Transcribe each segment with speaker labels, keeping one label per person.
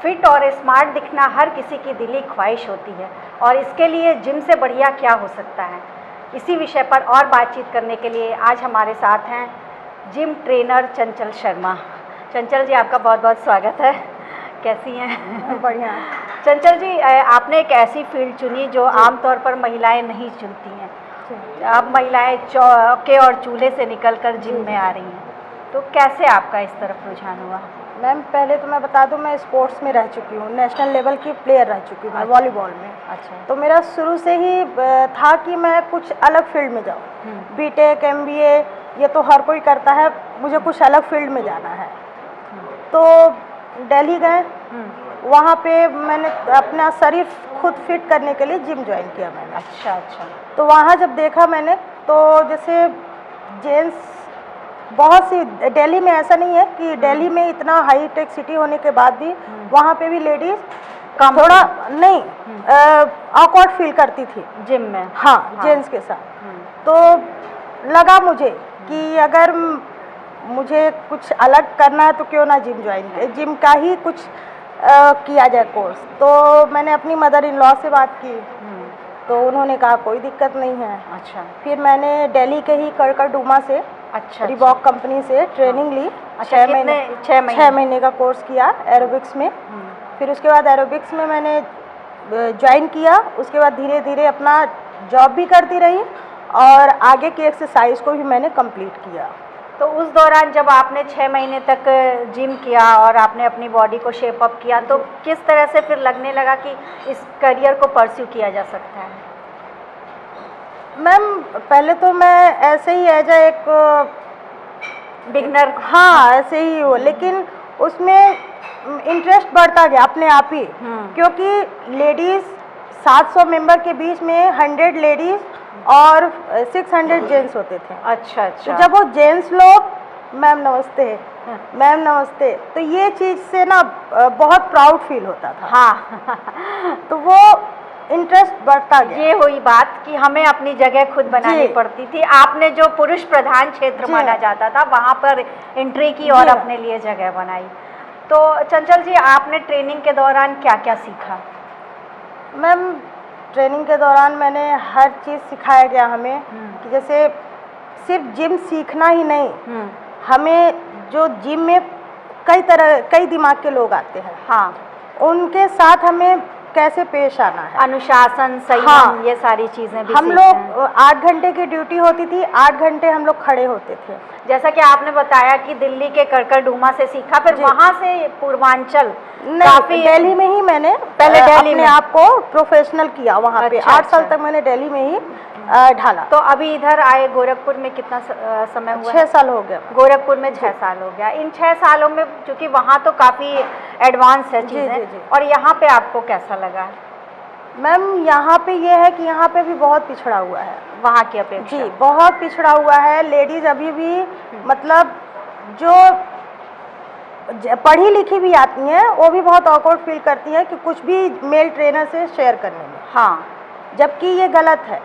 Speaker 1: Fit और smart दिखना हर किसी की दिली ख्वाहिश होती है और इसके लिए जिम से बढ़िया क्या हो सकता है। इसी विषय पर और बातचीत करने के लिए आज हमारे साथ हैं जिम ट्रेनर चंचल शर्मा। चंचल जी, आपका बहुत बहुत स्वागत है। कैसी हैं?
Speaker 2: बढ़िया।
Speaker 1: चंचल जी, आपने एक ऐसी फील्ड चुनी जो आमतौर पर महिलाएं नहीं चुनती हैं। अब महिलाएं चौके और चूल्हे से निकलकर जिम में आ रही हैं, तो कैसे आपका इस तरफ रुझान हुआ?
Speaker 2: मैम, पहले तो मैं बता दूं, मैं स्पोर्ट्स में रह चुकी हूँ, नेशनल लेवल की प्लेयर रह चुकी हूँ वॉलीबॉल में।
Speaker 1: अच्छा।
Speaker 2: तो मेरा शुरू से ही था कि मैं कुछ अलग फील्ड में जाऊँ। बीटेक, एमबीए ये तो हर कोई करता है, मुझे कुछ अलग फील्ड में जाना है। तो दिल्ली गए, वहाँ पे मैंने अपना शरीर खुद फिट करने के लिए जिम ज्वाइन किया मैंने।
Speaker 1: अच्छा अच्छा।
Speaker 2: तो वहाँ जब देखा मैंने, तो जैसे जेंट्स बहुत सी, दिल्ली में ऐसा नहीं है कि दिल्ली में इतना हाई टेक सिटी होने के बाद भी वहाँ पे भी लेडीज़
Speaker 1: कम
Speaker 2: थोड़ा नहीं ऑकवर्ड फील करती थी
Speaker 1: जिम में।
Speaker 2: हाँ, जेंट्स के साथ। तो लगा मुझे कि अगर मुझे कुछ अलग करना है तो क्यों ना जिम ज्वाइन, जिम का ही कुछ किया जाए कोर्स। तो मैंने अपनी मदर इन लॉ से बात की, तो उन्होंने कहा कोई दिक्कत नहीं है।
Speaker 1: अच्छा।
Speaker 2: फिर मैंने दिल्ली के ही करकरडूमा से,
Speaker 1: अच्छा,
Speaker 2: रिबॉक कंपनी से ट्रेनिंग ली।
Speaker 1: अच्छा,
Speaker 2: 6 महीने का कोर्स किया एरोबिक्स में। फिर उसके बाद एरोबिक्स में मैंने ज्वाइन किया। उसके बाद धीरे धीरे अपना जॉब भी करती रही और आगे की एक्सरसाइज को भी मैंने कंप्लीट किया।
Speaker 1: तो उस दौरान जब आपने 6 महीने तक जिम किया और आपने अपनी बॉडी को शेप अप किया, तो किस तरह से फिर लगने लगा कि इस करियर को परस्यू किया जा सकता है?
Speaker 2: मैम, पहले तो मैं ऐसे ही एज एक
Speaker 1: बिगनर,
Speaker 2: हाँ ऐसे ही हो, लेकिन उसमें इंटरेस्ट बढ़ता गया अपने आप ही। क्योंकि लेडीज़ 700 मेंबर के बीच में 100 लेडीज़ और 600 जेंट्स होते थे।
Speaker 1: अच्छा अच्छा।
Speaker 2: तो जब वो जेंट्स लोग मैम नमस्ते, मैम नमस्ते, तो ये चीज़ से ना बहुत प्राउड फील होता था।
Speaker 1: हाँ।
Speaker 2: तो वो इंटरेस्ट बढ़ता गया।
Speaker 1: ये हुई बात कि हमें अपनी जगह खुद बनानी पड़ती थी। आपने जो पुरुष प्रधान क्षेत्र माना जाता था वहाँ पर एंट्री की और अपने लिए जगह बनाई। तो चंचल जी, आपने ट्रेनिंग के दौरान क्या क्या सीखा?
Speaker 2: मैम, ट्रेनिंग के दौरान मैंने हर चीज़ सिखाया गया हमें कि जैसे सिर्फ जिम सीखना ही नहीं, हमें जो जिम में कई दिमाग के लोग आते हैं,
Speaker 1: हाँ,
Speaker 2: उनके साथ हमें कैसे पेश आना है,
Speaker 1: अनुशासन, संयम,
Speaker 2: हाँ,
Speaker 1: ये सारी चीज़ें भी
Speaker 2: हम लोग 8 घंटे की ड्यूटी होती थी, 8 घंटे हम लोग खड़े होते थे।
Speaker 1: जैसा कि आपने बताया कि दिल्ली के करकरडूमा से सीखा, फिर वहाँ से पूर्वांचल
Speaker 2: काफी दिल्ली में ही मैंने
Speaker 1: पहले
Speaker 2: अपने आप को प्रोफेशनल किया। वहाँ पे 8 साल तक मैंने दिल्ली में ही ढाला।
Speaker 1: तो अभी इधर आए गोरखपुर में कितना समय हुआ?
Speaker 2: 6 साल हो गया।
Speaker 1: गोरखपुर में 6 साल हो गया। इन 6 सालों में चूँकि वहाँ तो काफ़ी एडवांस है चीज़ें, और यहाँ पे आपको कैसा लगा?
Speaker 2: मैम, यहाँ पे ये है कि यहाँ पे भी बहुत पिछड़ा हुआ है
Speaker 1: वहाँ की अपेक्षा।
Speaker 2: जी, बहुत पिछड़ा हुआ है। लेडीज़ अभी भी मतलब जो पढ़ी लिखी भी आती हैं, वो भी बहुत ऑकवर्ड फील करती है कि कुछ भी मेल ट्रेनर से शेयर करने में।
Speaker 1: हाँ,
Speaker 2: जबकि ये गलत है।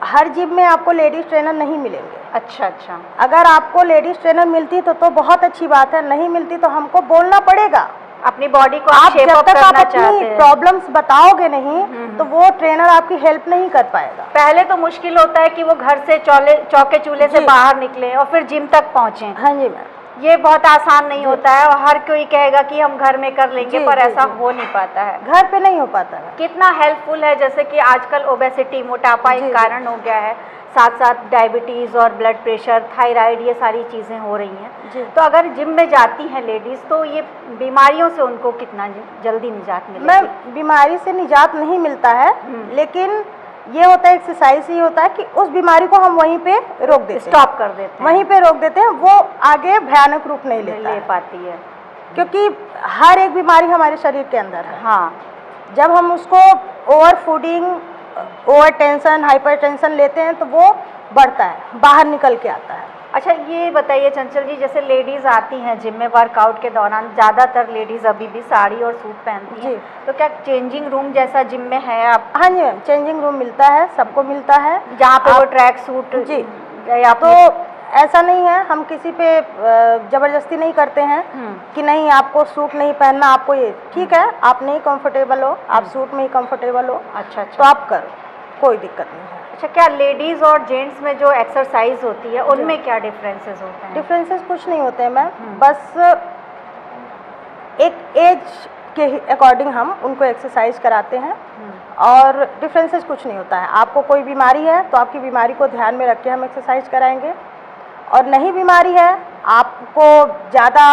Speaker 2: हर जिम में आपको लेडीज़ ट्रेनर नहीं मिलेंगे।
Speaker 1: अच्छा अच्छा।
Speaker 2: अगर आपको लेडीज़ ट्रेनर मिलती तो बहुत अच्छी बात है, नहीं मिलती तो हमको बोलना पड़ेगा।
Speaker 1: अपनी बॉडी को
Speaker 2: आप
Speaker 1: शेप
Speaker 2: जब
Speaker 1: अप
Speaker 2: तक
Speaker 1: करना
Speaker 2: आप अपनी प्रॉब्लम्स बताओगे नहीं तो वो ट्रेनर आपकी हेल्प नहीं कर पाएगा।
Speaker 1: पहले तो मुश्किल होता है कि वो घर से चौके चूल्हे से बाहर निकले और फिर जिम तक पहुँचे।
Speaker 2: हाँ जी मैम,
Speaker 1: ये बहुत आसान नहीं होता है और हर कोई कहेगा कि हम घर में कर लेंगे, पर ऐसा हो नहीं पाता है,
Speaker 2: घर पे नहीं हो पाता है।
Speaker 1: कितना हेल्पफुल है, जैसे कि आजकल ओबेसिटी, मोटापा एक कारण हो गया है, साथ साथ डायबिटीज़ और ब्लड प्रेशर, थायराइड, ये सारी चीज़ें हो रही हैं। तो अगर जिम में जाती हैं लेडीज़ तो ये बीमारियों से उनको कितना जल्दी निजात मिलेगी?
Speaker 2: मैम, बीमारी से निजात नहीं मिलता है, लेकिन ये होता है एक्सरसाइज ही होता है कि उस बीमारी को हम वहीं पे रोक देते हैं,
Speaker 1: स्टॉप कर देते हैं,
Speaker 2: वहीं पे रोक देते हैं। वो आगे भयानक रूप नहीं ले
Speaker 1: पाती है,
Speaker 2: क्योंकि हर एक बीमारी हमारे शरीर के अंदर है।
Speaker 1: हाँ,
Speaker 2: जब हम उसको over fooding, over tension, hyper tension लेते हैं तो वो बढ़ता है, बाहर निकल के आता है।
Speaker 1: अच्छा, ये बताइए चंचल जी, जैसे लेडीज़ आती हैं जिम में वर्कआउट के दौरान, ज़्यादातर लेडीज़ अभी भी साड़ी और सूट पहनती हैं, तो क्या चेंजिंग रूम जैसा जिम में है आप?
Speaker 2: हाँ जी मैम, चेंजिंग रूम मिलता है, सबको मिलता है,
Speaker 1: जहाँ पे वो ट्रैक सूट
Speaker 2: जी,
Speaker 1: या
Speaker 2: तो ऐसा नहीं है, हम किसी पे ज़बरदस्ती नहीं करते हैं कि नहीं आपको सूट नहीं पहनना, आपको ये ठीक है, आप नहीं कंफर्टेबल हो, आप सूट में ही कंफर्टेबल हो,
Speaker 1: अच्छा
Speaker 2: तो आप करो, कोई दिक्कत नहीं है।
Speaker 1: अच्छा, क्या लेडीज़ और जेंट्स में जो एक्सरसाइज होती है उनमें क्या डिफरेंसेस होते हैं?
Speaker 2: डिफरेंसेस कुछ नहीं होते हैं मैम, बस एक एज के अकॉर्डिंग हम उनको एक्सरसाइज कराते हैं और डिफरेंसेस कुछ नहीं होता है। आपको कोई बीमारी है तो आपकी बीमारी को ध्यान में रख के हम एक्सरसाइज कराएंगे, और नहीं बीमारी है, आपको ज़्यादा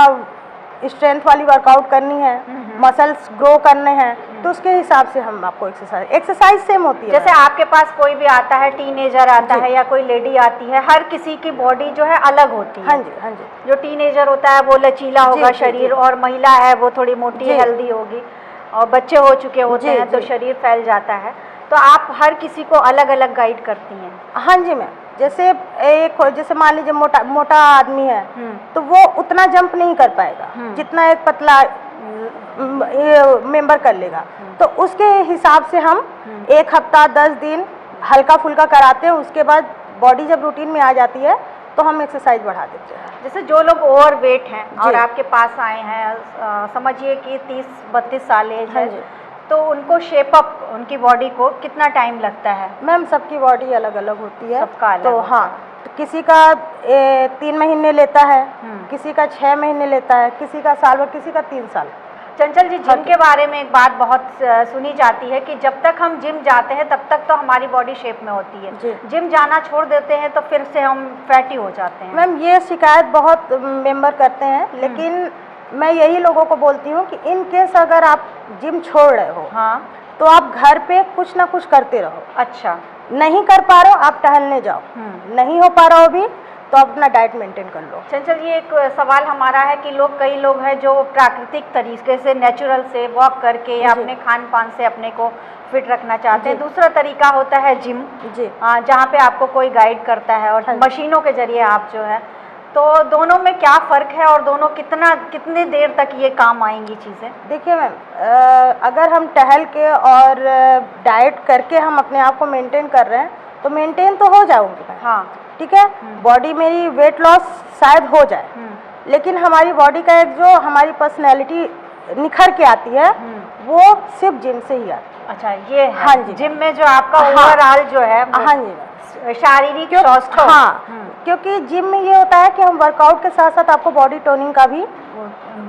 Speaker 2: स्ट्रेंथ वाली वर्कआउट करनी है, मसल्स ग्रो करने हैं, तो उसके हिसाब से हम आपको एक्सरसाइज सेम होती है।
Speaker 1: जैसे आपके पास कोई भी आता है, टीनेजर आता है या कोई लेडी आती है, हर किसी की बॉडी जो है अलग होती है।
Speaker 2: हाँ जी, हाँ जी।
Speaker 1: जो टीनेजर होता है वो लचीला होगा शरीर, और महिला है वो थोड़ी मोटी हेल्दी होगी, और बच्चे हो चुके होते हैं तो शरीर फैल जाता है। तो आप हर किसी को अलग अलग गाइड करती हैं?
Speaker 2: हाँ जी मैम, जैसे मान लीजिए मोटा आदमी है तो वो उतना जंप नहीं कर पाएगा जितना एक पतला मेंबर कर लेगा, तो उसके हिसाब से हम 1 हफ्ता 10 दिन हल्का फुल्का कराते हैं। उसके बाद बॉडी जब रूटीन में आ जाती है तो हम एक्सरसाइज बढ़ा देते हैं।
Speaker 1: जैसे जो लोग ओवर वेट हैं और आपके पास आए हैं, समझिए कि 30-32 साल एज है, तो उनको शेप अप, उनकी बॉडी को कितना टाइम लगता है?
Speaker 2: मैम सबकी बॉडी अलग अलग होती है,
Speaker 1: सबका अलग
Speaker 2: तो
Speaker 1: होता
Speaker 2: हाँ, तो किसी का 3 महीने लेता है, किसी का 6 महीने लेता है, किसी का साल भर, किसी का 3 साल।
Speaker 1: चंचल जी, जिम के बारे में एक बात बहुत सुनी जाती है कि जब तक हम जिम जाते हैं तब तक तो हमारी बॉडी शेप में होती है, जिम जाना छोड़ देते हैं तो फिर से हम फैटी हो जाते हैं।
Speaker 2: मैम ये शिकायत बहुत मेंबर करते हैं, लेकिन मैं यही लोगों को बोलती हूँ कि इन केस अगर आप जिम छोड़ रहे हो, हाँ, तो आप घर पे कुछ ना कुछ करते रहो।
Speaker 1: अच्छा,
Speaker 2: नहीं कर पा रहे हो आप टहलने जाओ, नहीं हो पा रहा हो भी तो अपना डाइट मेंटेन कर लो।
Speaker 1: चंचल जी, एक सवाल हमारा है कि कई लोग हैं जो प्राकृतिक तरीके से, नेचुरल से, वॉक करके या अपने खान पान से अपने को फिट रखना चाहते हैं। दूसरा तरीका होता है जिम, जहाँ पे आपको कोई गाइड करता है और मशीनों के जरिए आप जो है, तो दोनों में क्या फ़र्क है और दोनों कितने देर तक ये काम आएंगी चीज़ें? देखिए मैम, अगर हम टहल के और डाइट करके हम अपने आप को मेंटेन कर रहे हैं तो मेंटेन तो हो जाऊंगी, हाँ ठीक है, बॉडी मेरी वेट लॉस शायद हो जाए, लेकिन हमारी बॉडी का एक जो हमारी पर्सनैलिटी निखर के आती है वो सिर्फ जिम से ही आती है। अच्छा, ये है।
Speaker 2: हाँ जी,
Speaker 1: जिम में जो आपका ओवरऑल जो है,
Speaker 2: हाँ जी,
Speaker 1: शारीरिक स्वास्थ्य,
Speaker 2: हाँ, क्योंकि जिम में ये होता है कि हम वर्कआउट के साथ साथ आपको बॉडी टोनिंग का भी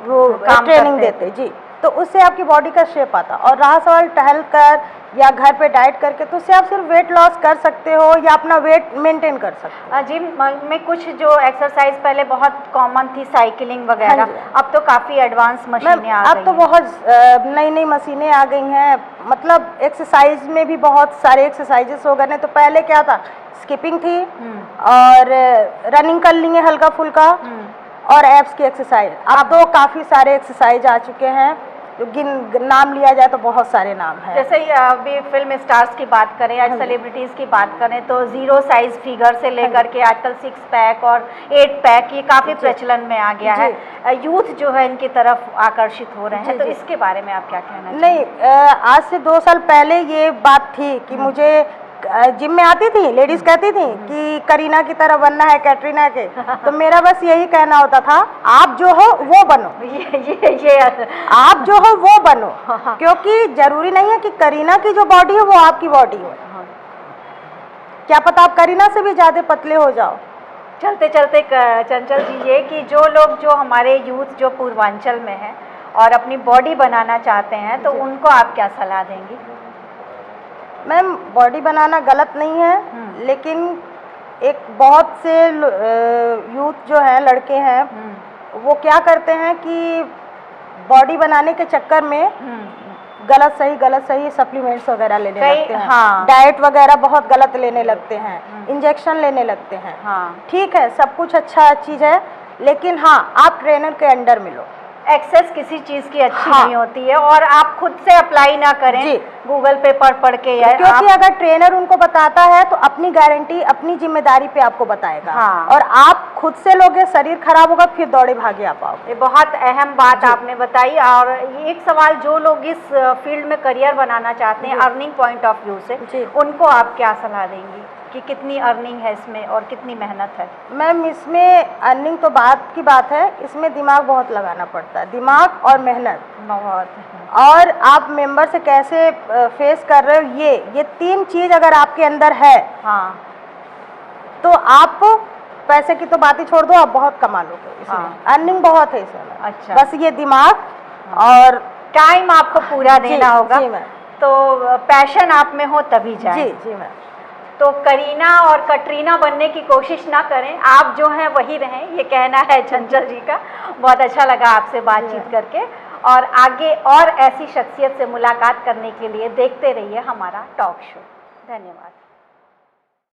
Speaker 2: वो ट्रेनिंग देते हैं जी, तो उससे आपकी बॉडी का शेप आता। और रहा सवाल टहल कर या घर पे डाइट करके, तो उससे आप सिर्फ वेट लॉस कर सकते हो या अपना वेट मेंटेन कर सकते हो।
Speaker 1: जिम में कुछ जो एक्सरसाइज पहले बहुत कॉमन थी, साइकिलिंग वगैरह, अब तो काफ़ी एडवांस मशीनें आ गई हैं।
Speaker 2: अब तो बहुत नई मशीनें आ गई हैं, मतलब एक्सरसाइज में भी बहुत सारे एक्सरसाइजेस हो गए हैं। तो पहले क्या था, स्किपिंग थी और रनिंग कर लेंगे हल्का फुल्का और एब्स की एक्सरसाइज। अब तो काफ़ी सारे एक्सरसाइज आ चुके हैं, नाम लिया जाए तो बहुत सारे नाम हैं।
Speaker 1: जैसे अभी फिल्म स्टार्स की बात करें या सेलिब्रिटीज़ की बात करें तो 0 साइज फिगर से लेकर के आजकल 6 पैक और 8 पैक ये काफ़ी प्रचलन में आ गया है। यूथ जो है इनकी तरफ आकर्षित हो रहे हैं, तो इसके बारे में आप क्या कहना चाहिए?
Speaker 2: नहीं, आज से 2 साल पहले ये बात थी कि मुझे जिम में आती थी लेडीज कहती थी कि करीना की तरह बनना है, कैटरीना के, तो मेरा बस यही कहना होता था, आप जो हो वो बनो, ये आप जो हो वो बनो, क्योंकि जरूरी नहीं है कि करीना की जो बॉडी है वो आपकी बॉडी हो, क्या पता आप करीना से भी ज़्यादा पतले हो जाओ।
Speaker 1: चलते चलते चंचल जी, ये कि जो लोग, जो हमारे यूथ जो पूर्वांचल में है और अपनी बॉडी बनाना चाहते हैं, तो उनको आप क्या सलाह देंगी?
Speaker 2: मैम बॉडी बनाना गलत नहीं है, लेकिन एक बहुत से यूथ जो है, लड़के हैं, वो क्या करते हैं कि बॉडी बनाने के चक्कर में गलत सही सप्लीमेंट्स वगैरह लेने लगते हैं, हाँ, डाइट वगैरह बहुत गलत लेने लगते हैं, इंजेक्शन लेने लगते हैं। हाँ, ठीक है, सब कुछ अच्छा चीज़ है, लेकिन हाँ, आप ट्रेनर के अंडर मिलो।
Speaker 1: एक्सेस किसी चीज़ की अच्छी नहीं होती है, और आप खुद से अप्लाई ना करें गूगल पे पढ़ के,
Speaker 2: क्योंकि अगर ट्रेनर उनको बताता है तो अपनी गारंटी, अपनी जिम्मेदारी पे आपको बताएगा। हाँ। और आप खुद से लोगे, शरीर खराब होगा, फिर दौड़े भागे आप आओगे।
Speaker 1: बहुत अहम बात आपने बताई। और एक सवाल, जो लोग इस फील्ड में करियर बनाना चाहते हैं अर्निंग पॉइंट ऑफ व्यू से, उनको आप क्या सलाह देंगी? कि कितनी अर्निंग है इसमें और कितनी मेहनत है?
Speaker 2: मैम इसमें अर्निंग तो बात की बात है, इसमें दिमाग बहुत लगाना पड़ता है, दिमाग और मेहनत।
Speaker 1: बहुत।
Speaker 2: और आप मेंबर से कैसे फेस कर रहे हो, ये 3 चीज़ अगर आपके अंदर है,
Speaker 1: हाँ,
Speaker 2: तो आप पैसे की तो बात ही छोड़ दो, आप बहुत कमा लोगे इसमें।
Speaker 1: हाँ।
Speaker 2: अर्निंग बहुत है इसमें।
Speaker 1: अच्छा।
Speaker 2: बस ये दिमाग और
Speaker 1: टाइम आपको पूरा देना होगा।
Speaker 2: जी मैम।
Speaker 1: तो पैशन आप में हो तभी जाए।
Speaker 2: जी मैम।
Speaker 1: तो करीना और कटरीना बनने की कोशिश ना करें, आप जो हैं वही रहें, ये कहना है चंचल जी का। बहुत अच्छा लगा आपसे बातचीत करके, और आगे और ऐसी शख्सियत से मुलाकात करने के लिए देखते रहिए हमारा टॉक शो। धन्यवाद।